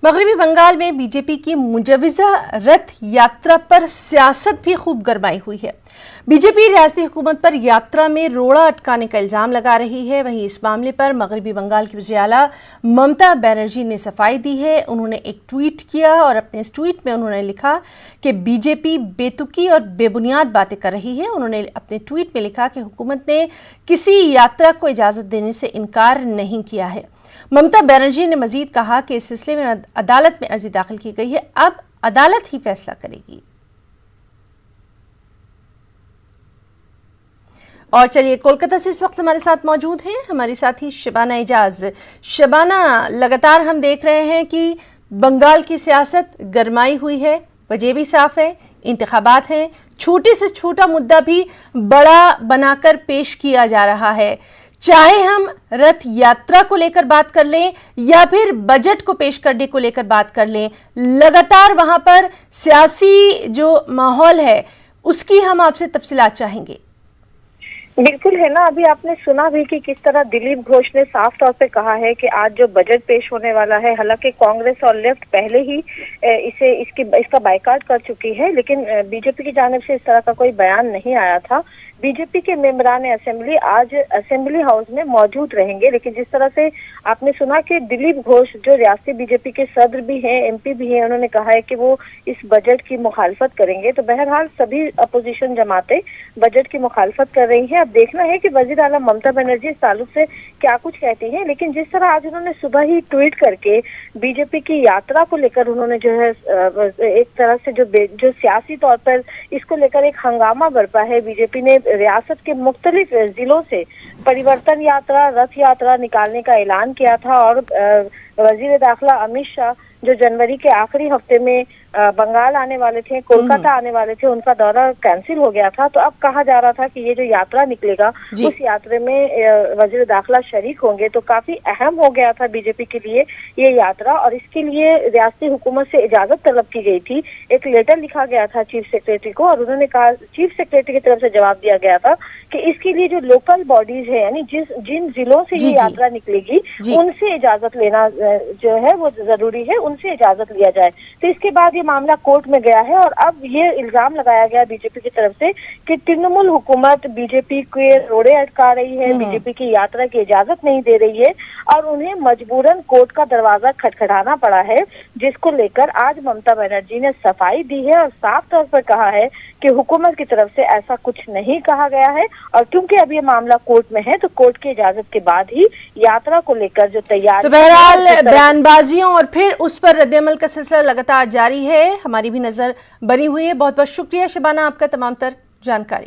मगरबी बंगाल में बीजेपी की मुजव्वजा रथ यात्रा पर सियासत भी खूब गरमाई हुई है। बीजेपी रियासती हुकूमत पर यात्रा में रोड़ा अटकाने का इल्जाम लगा रही है। वहीं इस मामले पर मगरबी बंगाल की वज़ीर आला ममता बनर्जी ने सफाई दी है। उन्होंने एक ट्वीट किया और अपने इस ट्वीट में उन्होंने लिखा कि बीजेपी बेतुकी और बेबुनियाद बातें कर रही है। उन्होंने अपने ट्वीट में लिखा कि हुकूमत ने किसी यात्रा को इजाज़त देने से इनकार नहीं किया है। ममता बनर्जी ने मजीद कहा कि इस सिलसिले में अदालत में अर्जी दाखिल की गई है, अब अदालत ही फैसला करेगी। और चलिए, कोलकाता से इस वक्त हमारे साथ मौजूद हैं हमारी साथी शबाना एजाज। शबाना, लगातार हम देख रहे हैं कि बंगाल की सियासत गरमाई हुई है, वजह भी साफ है, इंतखाबात हैं, छोटे से छोटा मुद्दा भी बड़ा बनाकर पेश किया जा रहा है। चाहे हम रथ यात्रा को लेकर बात कर लें या फिर बजट को पेश करने को लेकर बात कर लें, लगातार वहां पर सियासी जो माहौल है उसकी हम आपसे तफसीलात चाहेंगे। बिल्कुल है ना, अभी आपने सुना भी कि किस तरह दिलीप घोष ने साफ तौर पे कहा है कि आज जो बजट पेश होने वाला है, हालांकि कांग्रेस और लेफ्ट पहले ही इसका बायकॉट कर चुकी है, लेकिन बीजेपी की जानिब से इस तरह का कोई बयान नहीं आया था। बीजेपी के मेंबरान असेंबली आज असेंबली हाउस में मौजूद रहेंगे, लेकिन जिस तरह से आपने सुना कि दिलीप घोष जो रियासती बीजेपी के सदर भी हैं, एमपी भी हैं, उन्होंने कहा है कि वो इस बजट की मुखालफत करेंगे। तो बहरहाल सभी अपोजिशन जमातें बजट की मुखालफत कर रही हैं। अब देखना है कि वज़ीर आला ममता बनर्जी इस ताल्लुक से क्या कुछ कहती हैं, लेकिन जिस तरह आज उन्होंने सुबह ही ट्वीट करके बीजेपी की यात्रा को लेकर उन्होंने जो है एक तरह से जो सियासी तौर पर इसको लेकर एक हंगामा बरपा है। बीजेपी ने रियासत के मुख्तलिफ जिलों से परिवर्तन यात्रा, रथ यात्रा निकालने का ऐलान किया था और वजीर दाखिला अमित शाह जो जनवरी के आखिरी हफ्ते में बंगाल आने वाले थे, कोलकाता आने वाले थे, उनका दौरा कैंसिल हो गया था। तो अब कहा जा रहा था कि ये जो यात्रा निकलेगा उस यात्रा में वजीर दाखिला शरीक होंगे। तो काफी अहम हो गया था बीजेपी के लिए ये यात्रा, और इसके लिए रियासती हुकूमत से इजाजत तलब की गई थी। एक लेटर लिखा गया था चीफ सेक्रेटरी को और उन्होंने कहा, चीफ सेक्रेटरी की तरफ से जवाब दिया गया था कि इसके लिए जो लोकल बॉडीज है, यानी जिन जिलों से ये यात्रा निकलेगी उनसे इजाजत लेना जो है वो जरूरी है, उनसे इजाजत लिया जाए। तो इसके बाद ये मामला कोर्ट में गया है और अब ये इल्जाम लगाया गया बीजेपी की तरफ से कि तृणमूल हुकूमत बीजेपी के रोड़े अटका रही है, बीजेपी की यात्रा की इजाजत नहीं दे रही है और उन्हें मजबूरन कोर्ट का दरवाजा खटखटाना पड़ा है, जिसको लेकर आज ममता बनर्जी ने सफाई दी है और साफ तौर पर कहा है कि हुकूमत की तरफ से ऐसा कुछ नहीं कहा गया है। और क्योंकि अब ये मामला कोर्ट में है तो कोर्ट की इजाजत के बाद ही यात्रा को लेकर जो तैयारी, तो बहरहाल बयानबाजियों और फिर उस पर रद्द-ए-अमल का सिलसिला लगातार जारी है। हमारी भी नजर बनी हुई है। बहुत बहुत शुक्रिया शबाना आपका तमाम तर जानकारी।